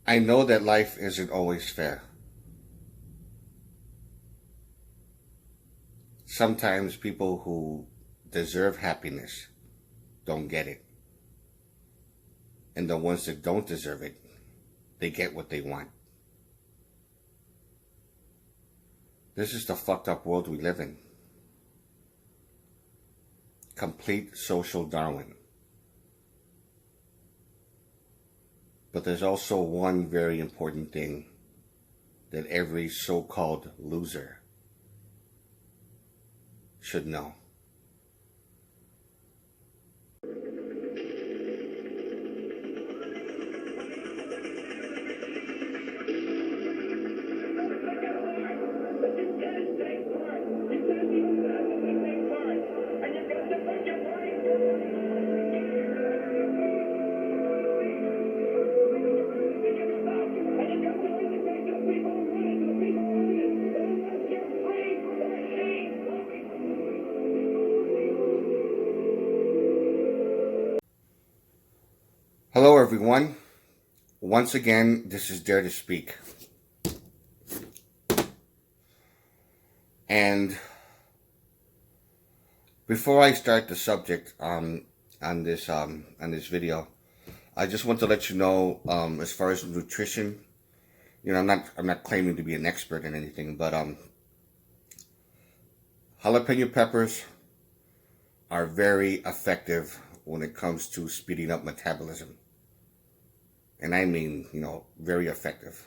I know that life isn't always fair. Sometimes people who deserve happiness don't get it. And the ones that don't deserve it, they get what they want. This is the fucked up world we live in. Complete social Darwin. But there's also one very important thing that every so-called loser should know. Hello everyone. Once again, this is Dare to Speak. And before I start the subject on this video, I just want to let you know, as far as nutrition, I'm not claiming to be an expert in anything, but jalapeno peppers are very effective when it comes to speeding up metabolism. And I mean, very effective.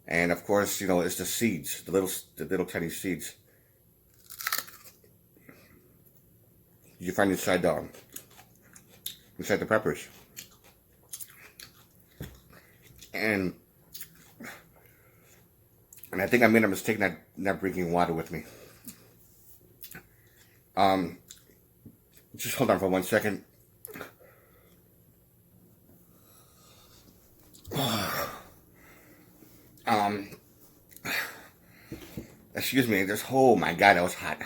And of course, it's the seeds, the little tiny seeds you find inside the peppers. And I think I made a mistake not bringing water with me. Just hold on for 1 second. Excuse me, oh my God, that was hot.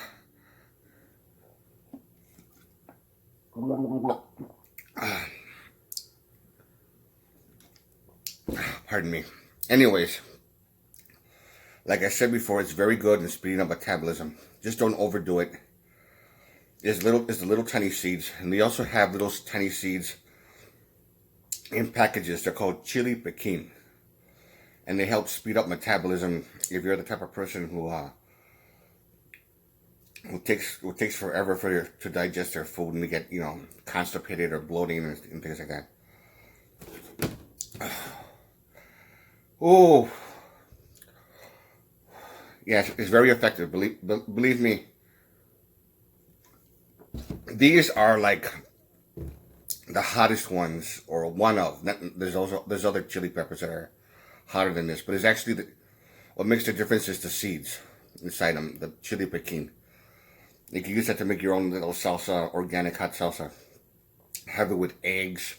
Pardon me. Anyways, like I said before, it's very good in speeding up metabolism. Just don't overdo it. It's the little tiny seeds, and they also have little tiny seeds in packages. They're called chili piquin, and they help speed up metabolism if you're the type of person who takes forever to digest their food, and they get constipated or bloating and things like that. Oh, yes, it's very effective. Believe me. These are like the hottest ones, or one of. There's other chili peppers that are hotter than this, but it's actually what makes the difference is the seeds inside them, the chili piquin. You can use that to make your own little salsa, organic hot salsa. Have it with eggs,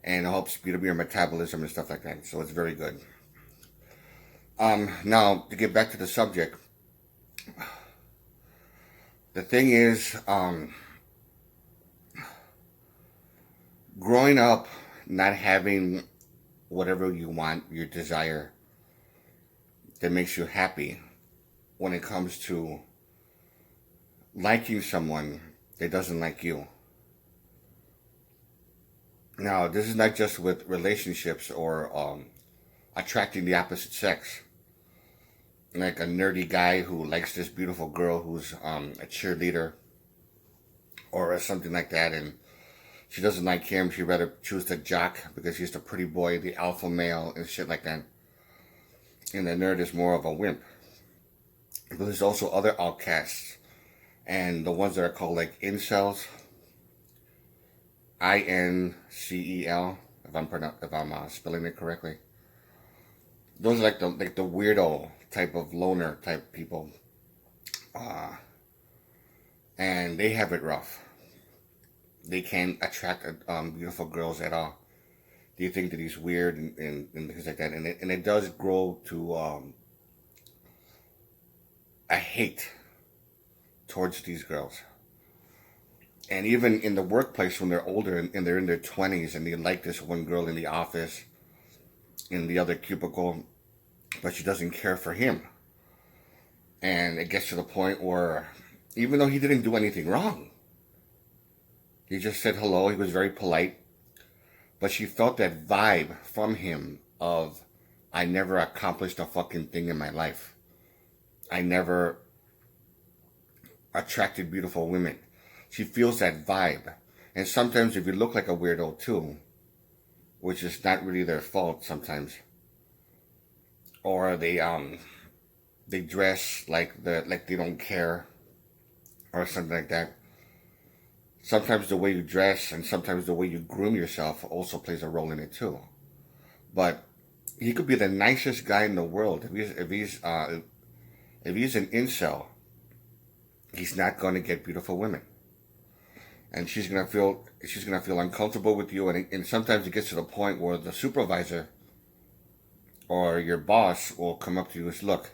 and it helps speed up your metabolism and stuff like that. So it's very good. Now to get back to the subject, the thing is, growing up not having whatever you want, your desire, that makes you happy, when it comes to liking someone that doesn't like you. Now, this is not just with relationships or attracting the opposite sex. Like a nerdy guy who likes this beautiful girl who's a cheerleader or something like that, and she doesn't like him. She'd rather choose the jock because he's the pretty boy, the alpha male, and shit like that. And the nerd is more of a wimp. But there's also other outcasts, and the ones that are called like incels, INCEL, if I'm spelling it correctly. Those are like the weirdo type of loner type people, and they have it rough. They can't attract beautiful girls at all. They think that he's weird and things like that, and it does grow to a hate towards these girls. And even in the workplace, when they're older and they're in their 20s and they like this one girl in the office, in the other cubicle, but she doesn't care for him. And it gets to the point where, even though he didn't do anything wrong, he just said hello, he was very polite, but she felt that vibe from him of, I never accomplished a fucking thing in my life. I never attracted beautiful women. She feels that vibe. And sometimes if you look like a weirdo too, which is not really their fault sometimes, or they dress like they don't care, or something like that. Sometimes the way you dress and sometimes the way you groom yourself also plays a role in it too. But he could be the nicest guy in the world. If he's an incel, he's not going to get beautiful women, and she's gonna feel uncomfortable with you. And sometimes it gets to the point where the supervisor or your boss will come up to you and say, "Look,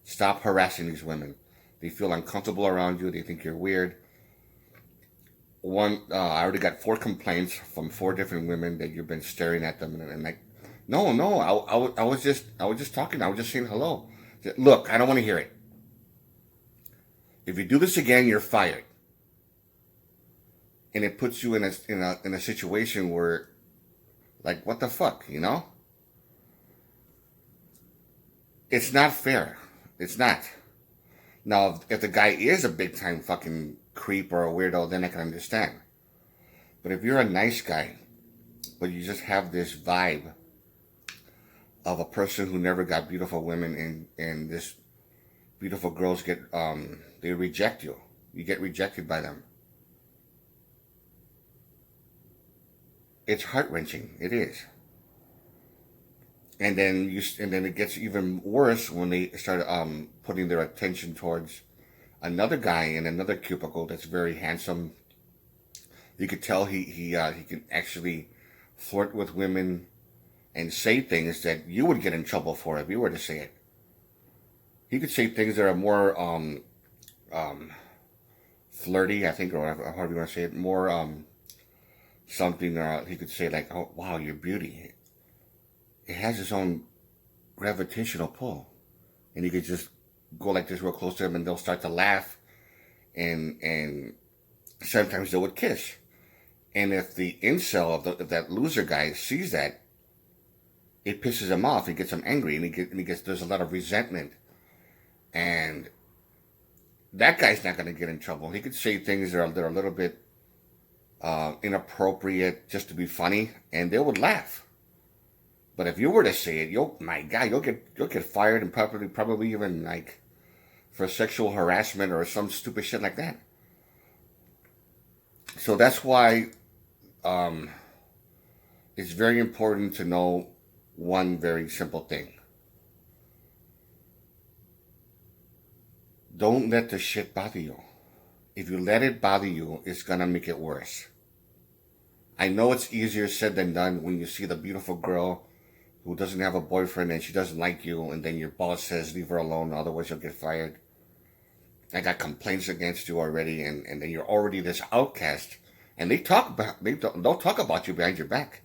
stop harassing these women. They feel uncomfortable around you. They think you're weird." I already got 4 complaints from 4 different women that you've been staring at them, and like, no, I was just talking. I was just saying hello. Look, I don't want to hear it. If you do this again, you're fired. And it puts you in a situation where, like, what the fuck, you know? It's not fair. It's not. Now, if the guy is a big time fucking creep or a weirdo, then I can understand. But if you're a nice guy, but you just have this vibe of a person who never got beautiful women, and this beautiful girls they reject you. You get rejected by them. It's heart-wrenching. It is. And then it gets even worse when they start putting their attention towards another guy in another cubicle that's very handsome. You could tell he can actually flirt with women and say things that you would get in trouble for if you were to say it. He could say things that are more flirty, I think, or however you want to say it, more something. He could say like, "Oh wow, your beauty. It has its own gravitational pull," and you could just go like this real close to them, and they'll start to laugh, and sometimes they would kiss. And if the incel of that loser guy sees that, it pisses him off. It gets him angry, and he gets there's a lot of resentment, and that guy's not going to get in trouble. He could say things that are a little bit inappropriate just to be funny, and they would laugh. But if you were to say it, you'll get fired, and probably even like for sexual harassment or some stupid shit like that. So that's why it's very important to know one very simple thing. Don't let the shit bother you. If you let it bother you, it's gonna make it worse. I know it's easier said than done when you see the beautiful girl who doesn't have a boyfriend and she doesn't like you, and then your boss says leave her alone, otherwise you'll get fired. I got complaints against you already, and then you're already this outcast, and they'll talk about you behind your back.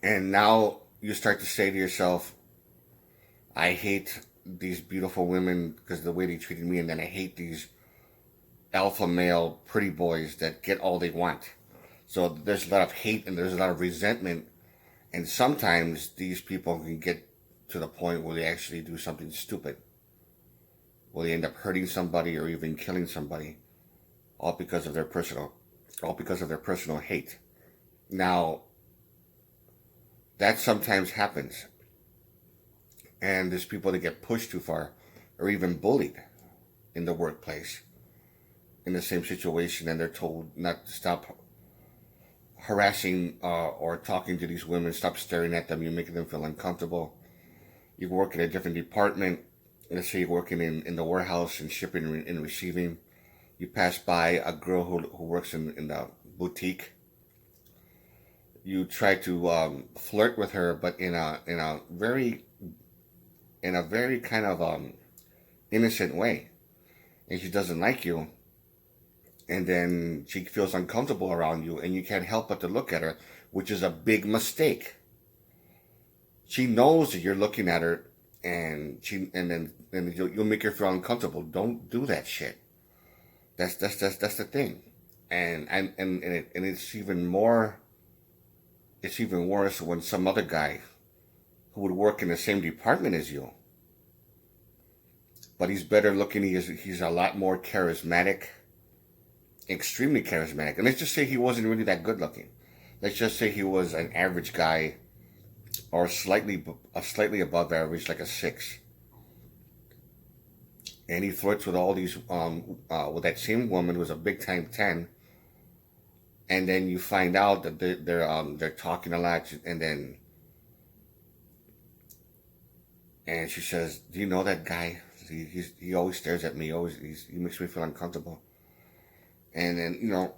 And now you start to say to yourself, I hate these beautiful women because of the way they treated me, and then I hate these alpha male pretty boys that get all they want. So there's a lot of hate and there's a lot of resentment, and sometimes these people can get to the point where they actually do something stupid, where they end up hurting somebody or even killing somebody, all because of their personal hate. Now, that sometimes happens, and there's people that get pushed too far or even bullied in the workplace in the same situation, and they're told not to stop harassing or talking to these women, stop staring at them, you're making them feel uncomfortable. You work in a different department, let's say you're working in the warehouse and shipping and receiving. You pass by a girl who works in the boutique. You try to flirt with her, but in a very kind of innocent way, and she doesn't like you, and then she feels uncomfortable around you, and you can't help but to look at her, which is a big mistake. She knows that you're looking at her, and you'll make her feel uncomfortable. Don't do that shit. That's the thing, and it's even more. It's even worse when some other guy who would work in the same department as you, but he's better looking. He's a lot more charismatic, extremely charismatic. And let's just say he wasn't really that good looking. Let's just say he was an average guy, or slightly above average, like a 6. And he flirts with all these with that same woman who's a big time 10. And then you find out that they're talking a lot, and she says, "Do you know that guy? He always stares at me. He makes me feel uncomfortable." And then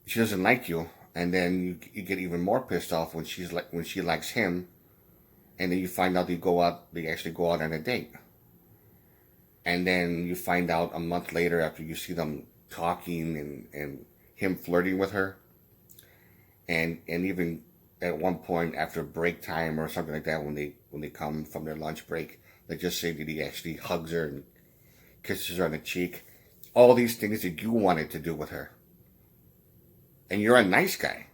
she doesn't like you, and then you get even more pissed off when she likes him, and then you find out they actually go out on a date, and then you find out a month later after you see them talking and him flirting with her, and even at one point after break time or something like that, when they come from their lunch break, they just say that he actually hugs her and kisses her on the cheek. All these things that you wanted to do with her. And you're a nice guy,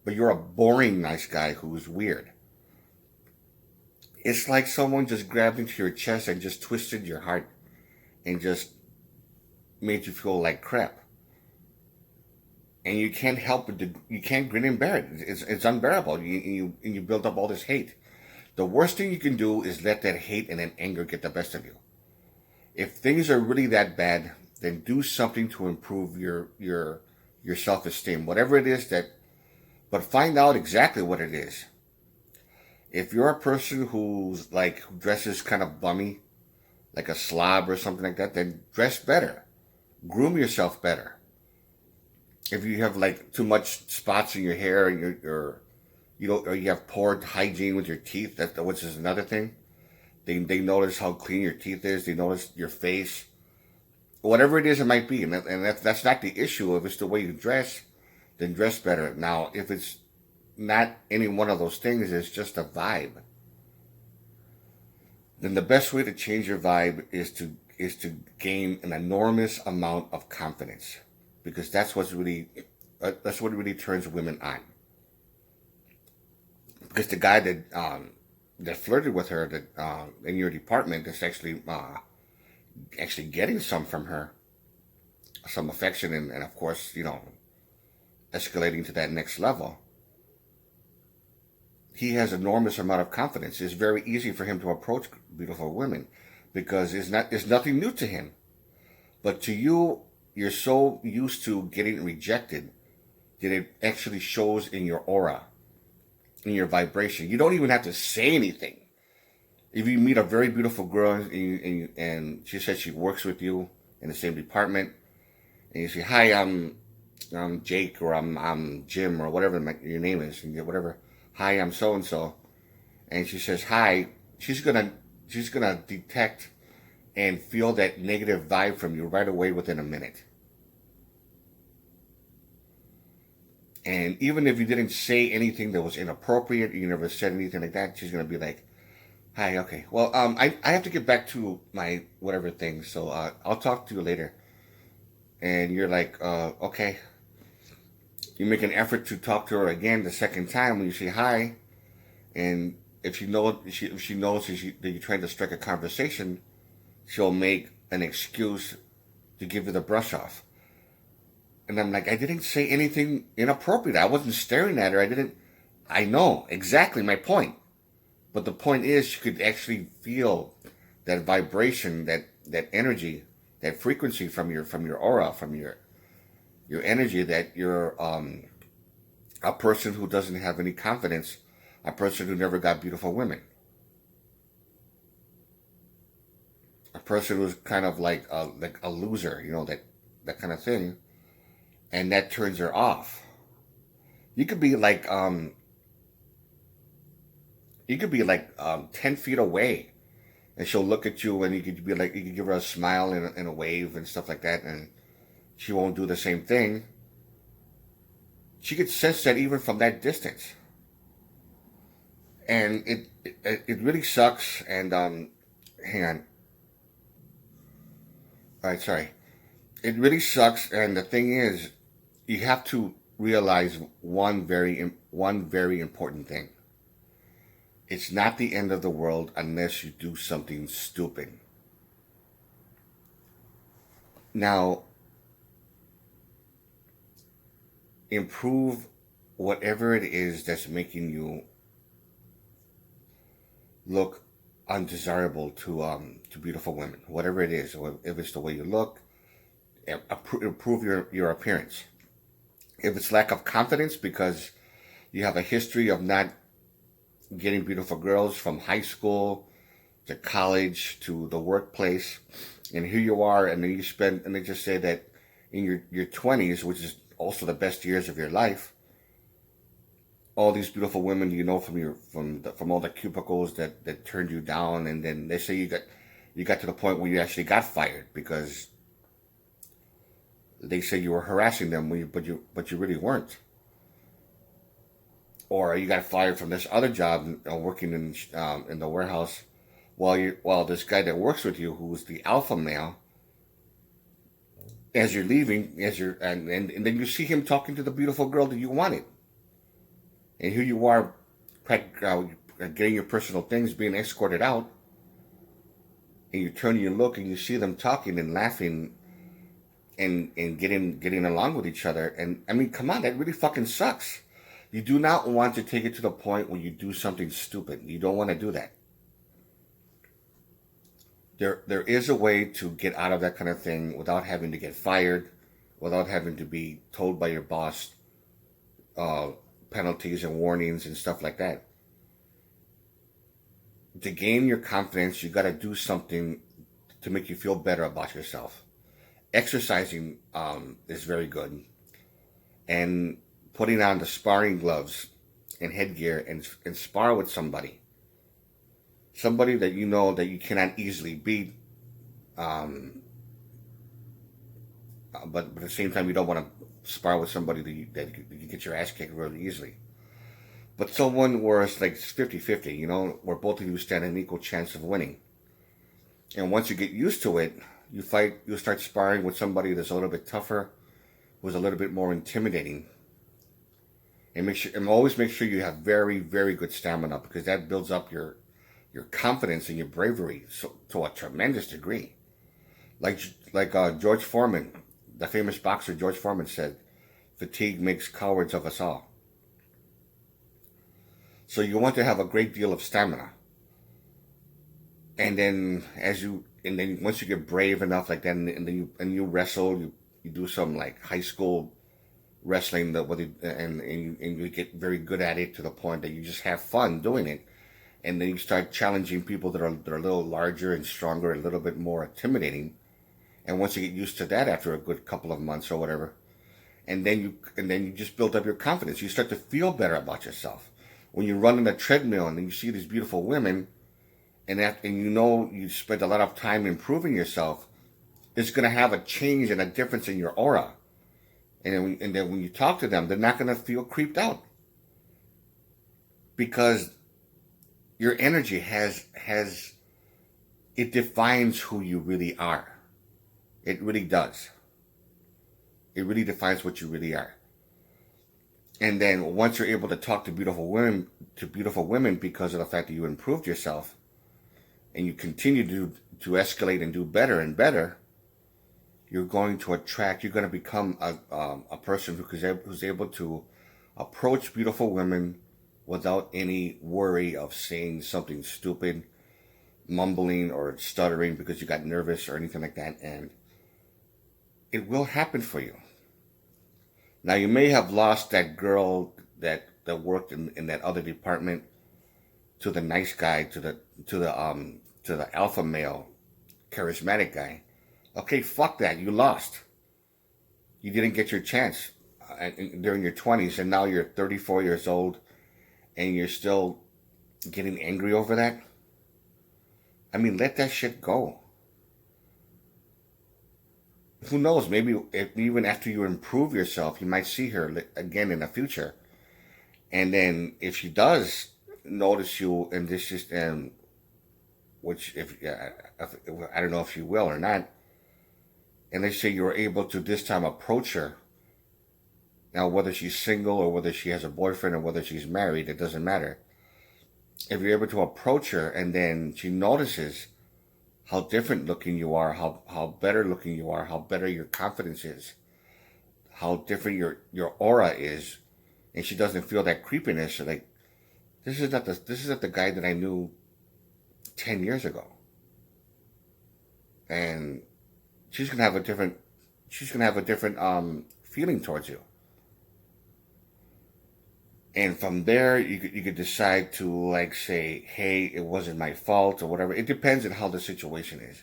but you're a boring nice guy who's weird. It's like someone just grabbed into your chest and just twisted your heart and just made you feel like crap. And you can't help but you can't grin and bear it. It's unbearable. You build up all this hate. The worst thing you can do is let that hate and that anger get the best of you. If things are really that bad, then do something to improve your self-esteem, whatever it is but find out exactly what it is. If you're a person who dresses kind of bummy, like a slob or something like that, then dress better. Groom yourself better. If you have too much spots in your hair and or you have poor hygiene with your teeth, which is another thing. They notice how clean your teeth is. They notice your face, whatever it is it might be, and that's not the issue. If it's the way you dress, then dress better. Now, if it's not any one of those things, it's just a vibe, then the best way to change your vibe is to gain an enormous amount of confidence. Because that's what really turns women on. Because the guy that flirted with her in your department is actually getting some from her, some affection, and of course escalating to that next level. He has enormous amount of confidence. It's very easy for him to approach beautiful women because it's nothing new to him. But to you, you're so used to getting rejected that it actually shows in your aura, in your vibration. You don't even have to say anything. If you meet a very beautiful girl and she says she works with you in the same department, and you say, "Hi, I'm Jake," or I'm Jim, or whatever your name is, and whatever. "Hi, I'm so and so," and she says hi. She's gonna detect and feel that negative vibe from you right away within a minute. And even if you didn't say anything that was inappropriate, you never said anything like that, she's going to be like, "Hi, okay. Well, I have to get back to my whatever thing, so I'll talk to you later." And you're like, "Okay." You make an effort to talk to her again the second time when you say hi. And if she knows that you're trying to strike a conversation, she'll make an excuse to give you the brush off. And I'm like, I didn't say anything inappropriate. I wasn't staring at her. I know exactly my point. But the point is, you could actually feel that vibration, that energy, that frequency from your aura, from your energy, that you're a person who doesn't have any confidence, a person who never got beautiful women. A person who's kind of like a loser, that kind of thing. And that turns her off. You could be like 10 feet away, and she'll look at you, and you could give her a smile and a wave and stuff like that, and she won't do the same thing. She could sense that even from that distance. And it really sucks. And hang on. All right, sorry. It really sucks. And the thing is, you have to realize one very important thing. It's not the end of the world unless you do something stupid. Now, improve whatever it is that's making you look undesirable to beautiful women. Whatever it is, if it's the way you look, improve your appearance. If it's lack of confidence because you have a history of not getting beautiful girls from high school to college to the workplace, and here you are, and then and they just say that in your 20s, which is also the best years of your life, all these beautiful women you know from all the cubicles that turned you down, and then they say you got to the point where you actually got fired because they say you were harassing them, but you really weren't. Or you got fired from this other job, working in the warehouse, while this guy that works with you, who's the alpha male, as you're leaving, and then you see him talking to the beautiful girl that you wanted, and here you are, getting your personal things, being escorted out, and you turn and you look and you see them talking and laughing, and getting along with each other, and I mean, come on, that really fucking sucks. You do not want to take it to the point where you do something stupid. You don't want to do that. There is a way to get out of that kind of thing without having to get fired, without having to be told by your boss penalties and warnings and stuff like that. To gain your confidence, you got to do something to make you feel better about yourself. Exercising is very good, and putting on the sparring gloves and headgear and spar with somebody that you know that you cannot easily beat, but at the same time you don't want to spar with somebody that you get your ass kicked really easily. But someone where it's like 50-50, where both of you stand an equal chance of winning. And once you get used to it, you'll start sparring with somebody that's a little bit tougher, who's a little bit more intimidating. And always make sure you have very, very good stamina, because that builds up your confidence and your bravery to a tremendous degree. Like George Foreman, the famous boxer George Foreman said, "Fatigue makes cowards of us all." So you want to have a great deal of stamina. And then once you get brave enough like that, and then you wrestle, you do some like high school wrestling and you get very good at it to the point that you just have fun doing it, and then you start challenging people that are a little larger and stronger, a little bit more intimidating, and once you get used to that after a good couple of months or whatever, and then you just build up your confidence. You start to feel better about yourself when you run on the treadmill and then you see these beautiful women, and you spent a lot of time improving yourself. It's going to have a change and a difference in your aura. And then when you talk to them, they're not going to feel creeped out, because your energy it defines who you really are. It really does. It really defines what you really are. And then once you're able to talk to beautiful women because of the fact that you improved yourself, and you continue to escalate and do better and better, you're going to become a person who's able to approach beautiful women without any worry of saying something stupid, mumbling or stuttering because you got nervous or anything like that. And it will happen for you. Now, you may have lost that girl that worked in that other department to the nice guy, to the alpha male, charismatic guy. Okay, fuck that. You lost. You didn't get your chance during your 20s, and now you're 34 years old, and you're still getting angry over that. I mean, let that shit go. Who knows? Maybe even after you improve yourself, you might see her again in the future. And then if she does notice you, and this just which if I don't know if she will or not, and they say you were able to this time approach her. Now, whether she's single or whether she has a boyfriend or whether she's married, it doesn't matter. If you're able to approach her and then she notices how different looking you are, how better looking you are, how better your confidence is, how different your aura is, and she doesn't feel that creepiness, like this is not the guy that I knew 10 years ago. And she's gonna have a different feeling towards you. And from there, you could decide to like say, hey, it wasn't my fault or whatever. It depends on how the situation is.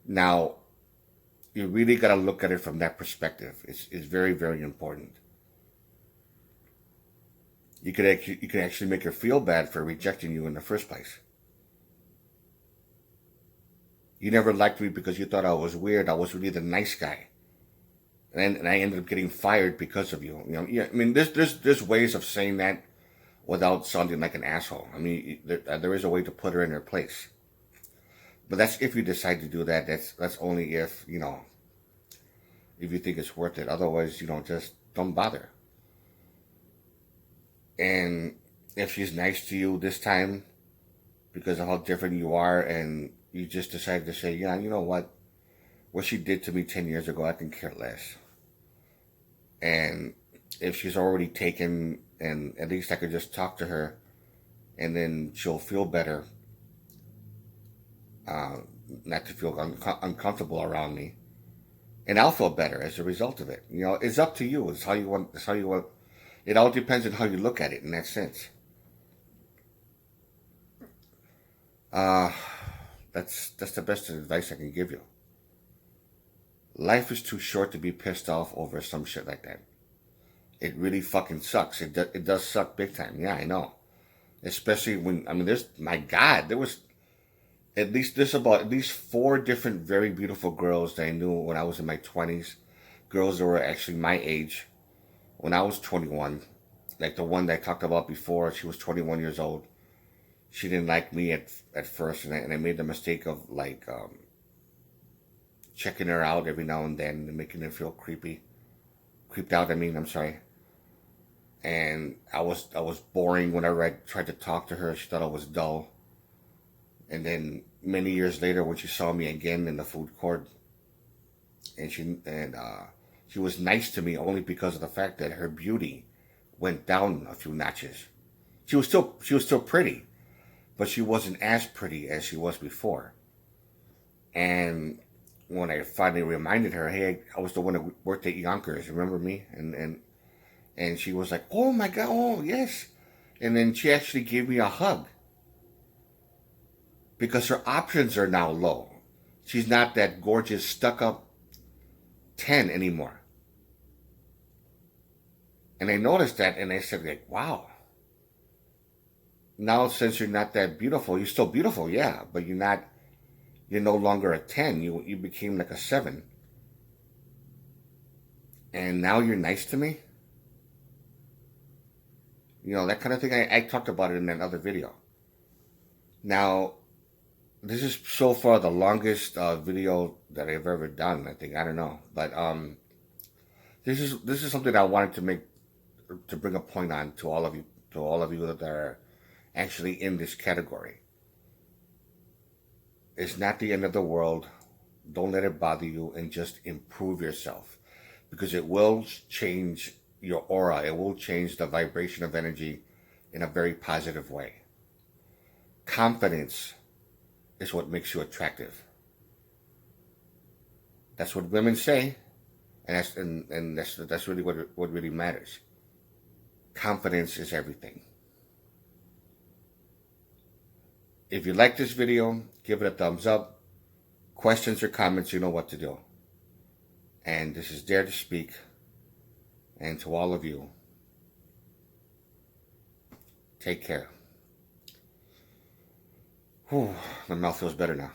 Now, you really got to look at it from that perspective. It's very, very important. You could actually make her feel bad for rejecting you in the first place. You never liked me because you thought I was weird. I was really the nice guy. And I ended up getting fired because of you. You know, yeah. I mean, there's ways of saying that without sounding like an asshole. I mean, there is a way to put her in her place. But that's if you decide to do that. That's only if if you think it's worth it. Otherwise, just don't bother. And if she's nice to you this time because of how different you are, and you just decide to say, yeah, you know what she did to me 10 years ago, I can care less. And if she's already taken, and at least I could just talk to her, and then she'll feel better, not to feel uncomfortable around me, and I'll feel better as a result of it. It's up to you. It's how you want. It all depends on how you look at it in that sense. That's the best advice I can give you. Life is too short to be pissed off over some shit like that. It really fucking sucks. It does suck big time. Yeah, I know. Especially when, there was at least 4 different very beautiful girls that I knew when I was in my 20s. Girls that were actually my age when I was 21. Like the one that I talked about before, she was 21 years old. She didn't like me at first, and I made the mistake of checking her out every now and then and making her feel creeped out. I'm sorry. And I was boring whenever I tried to talk to her. She thought I was dull. And then many years later, when she saw me again in the food court, and she was nice to me only because of the fact that her beauty went down a few notches. She was still pretty, but she wasn't as pretty as she was before. And when I finally reminded her, hey, I was the one that worked at Yonkers, remember me? And she was like, oh my God, oh yes. And then she actually gave me a hug. Because her options are now low. She's not that gorgeous, stuck-up 10 anymore. And I noticed that, and I said, like, wow. Now, since you're not that beautiful, you're still beautiful, yeah, but you're no longer a 10. You became like a 7. And now you're nice to me? That kind of thing. I talked about it in that other video. Now, this is so far the longest video that I've ever done, I think. I don't know. But this is something I wanted to bring a point on to all of you that are actually in this category. It's not the end of the world. Don't let it bother you, and just improve yourself, because it will change your aura. It will change the vibration of energy in a very positive way. Confidence is what makes you attractive. That's what women say, and that's really what really matters. Confidence is everything. If you like this video, give it a thumbs up. Questions or comments, you know what to do. And this is Dare to Speak. And to all of you, take care. Whew, my mouth feels better now.